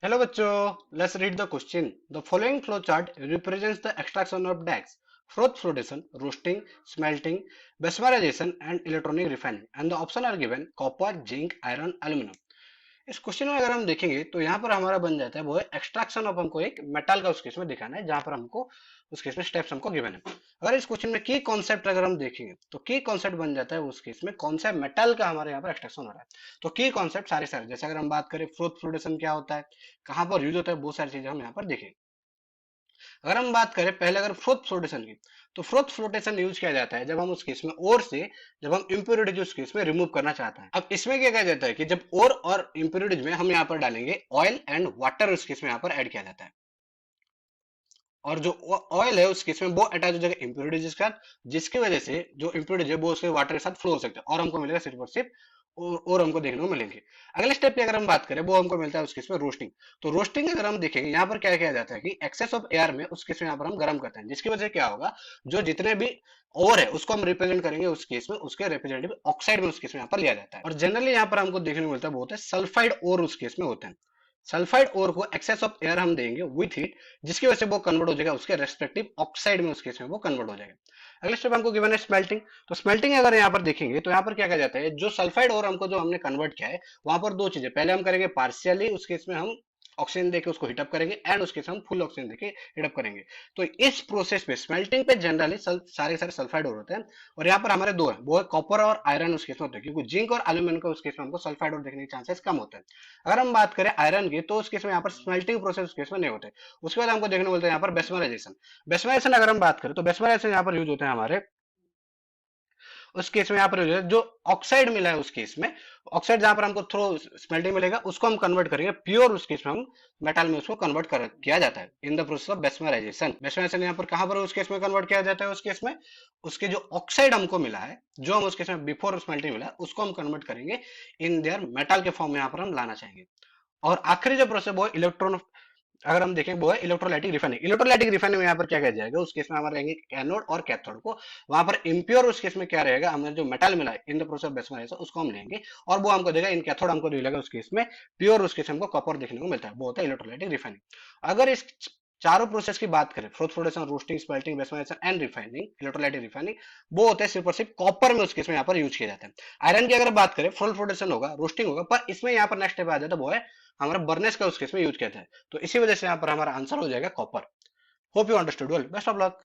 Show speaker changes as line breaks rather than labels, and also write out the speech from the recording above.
Hello bachcho, let's read the question. The following flowchart represents the extraction of DAX, froth flotation, roasting, smelting, mesmerization and electronic refining and the options are given copper, zinc, iron, aluminum. इस question में अगर हम देखेंगे तो यहाँ पर हमारा बन जाता है वो है एक्सट्रैक्शन ऑफ हमको एक मेटल का उस केस में दिखाना है जहां पर हमको उस केस में स्टेप्स हमको गिवन है। अगर इस क्वेश्चन में की कॉन्सेप्ट अगर हम देखेंगे तो की कॉन्सेप्ट बन जाता है उस केस में कौन सा मेटल का हमारे यहाँ पर एक्सट्रैक्शन हो रहा है। तो की कॉन्सेप्ट सारे सारे जैसे अगर हम बात करें फ्लोट फ्लोटेशन क्या होता है, कहाँ पर यूज होता है, बहुत सारी चीजें हम यहाँ पर देखेंगे। अगर हम बात करें पहले अगर फ्रोथ फ्लोटेशन की, तो फ्रोथ फ्लोटेशन यूज किया जाता है जब हम उस केस में ओर से जब हम इम्प्योरिटीज उस केस में रिमूव करना चाहते हैं। अब इसमें क्या किया जाता है कि जब ओर और इम्प्योरिटीज में हम यहाँ पर डालेंगे ऑयल एंड वाटर उस केस में यहाँ पर ऐड किया जाता है और जो ऑयल है उस केस में वो अटैच हो जाएगा इम्प्योरिटीज के साथ, जिसकी वजह से जो इम्प्योरिटीज है वो उसके वाटर के साथ फ्लो हो सकता है और हमको मिलेगा सिर्फ और सिर्फ और हमको देखने को मिलेंगे। अगले स्टेप की अगर हम बात करें वो हमको मिलता है उस केस में रोस्टिंग। तो रोस्टिंग अगर हम देखेंगे यहाँ पर क्या किया जाता है कि एक्सेस ऑफ एयर में उस केस में यहाँ पर हम गर्म करते हैं, जिसकी वजह से क्या होगा जो जितने भी और है उसको हम रिप्रेजेंट करेंगे उस केस में उसके रिप्रेजेंटेटिव ऑक्साइड में उस केस में यहाँ पर लिया जाता है। और जनरली यहाँ पर हमको देखने को मिलता है वो होता है सल्फाइड और उस केस में होते हैं। सल्फाइड ओर को एक्सेस ऑफ एयर हम देंगे विथ हीट, जिसकी वजह से वो कन्वर्ट हो जाएगा उसके रेस्पेक्टिव ऑक्साइड में, उस केस में वो कन्वर्ट हो जाएगा। अगले स्टेप हमको गिवन है स्मेल्टिंग। तो स्मेल्टिंग अगर यहाँ पर देखेंगे तो यहाँ पर क्या कहा जाता है जो सल्फाइड और हमको जो हमने कन्वर्ट किया है वहां पर दो चीजें, पहले हम करेंगे पार्शियली उस केस में हम ऑक्सीजन देके उसको हीटअप करेंगे एंड उसके साथ हम फुल ऑक्सीजन देके हीटअप करेंगे। तो इस प्रोसेस पे स्मेल्टिंग पे जनरली सारे सारे सल्फाइड और होते हैं और यहाँ पर हमारे दो है वो है कॉपर और आयरन उस केस में होते हैं, क्योंकि जिंक और एल्यूमिनियम का उस केस में हमको सल्फाइड और देखने के चांसेस कम होते हैं। अगर हम बात करें आयरन की तो उस केस में यहाँ पर स्मेल्टिंग प्रोसेस उस केस में नहीं होते। उसके बाद हमको देखने को मिलता है यहाँ पर बेस्मराइजेशन। बेस्मराइजेशन अगर हम बात करें तो बेस्मराइजेशन यहाँ पर यूज होते हैं हमारे उस केस में यहाँ पर जो ऑक्साइड मिला है उस केस में ऑक्साइड जहां पर हमको थ्रो स्मेल्टिंग मिलेगा उसको हम कन्वर्ट करेंगे प्योर, उस केस में हम मेटल में उसको कन्वर्ट किया जाता है इन द प्रोसेस ऑफ बेस्मराइजेशन। बेस्मराइजेशन यहाँ पर कहां पर उस केस में कन्वर्ट किया जाता है, उस केस में उसके जो ऑक्साइड हमको मिला है जो हम उस केस में बिफोर स्मेल्टिंग मिला है उसको हम कन्वर्ट करेंगे इन देयर मेटल के फॉर्म में यहाँ पर हम लाना चाहेंगे। और आखिरी जो प्रोसेस वो इलेक्ट्रॉन अगर हम देखें वो है इलेक्ट्रोलाइटिक रिफाइनिंग। इलेक्ट्रोलाइटिक रिफाइनिंग में यहाँ पर क्या किया जाएगा उस केस में हमारे रहेंगे एनोड और कैथोड को, वहां पर इम्प्योर उस केस में क्या रहेगा हमें जो मेटल मिला है इन द प्रोसेस ऑफ बेस्मराइजेशन उसको हम लेंगे और वो हमको देगा इन कैथोड हमको मिलेगा उस केस में प्योर, उस केस में हमको कॉपर देखने को मिलता है, वो होता है इलेक्ट्रोलाइटिक रिफाइनिंग। अगर इस चारों प्रोसेस की बात करें froth flotation, roasting, smelting, bessemerisation and refining, electrolytic refining, वो होते हैं सिर्फ और सिर्फ कॉपर में उस केस में यहाँ पर यूज किया जाता है। आयरन की अगर बात करें फ्रोथ फ्लोटेशन होगा, रोस्टिंग होगा, पर इसमें यहाँ पर नेक्स्ट स्टेप आ जाता है वो है हमारा बर्नेस का उस केस में यूज किया जाता है। तो इसी वजह से यहाँ पर हमारा आंसर हो जाएगा copper. Hope you understood well, best of luck.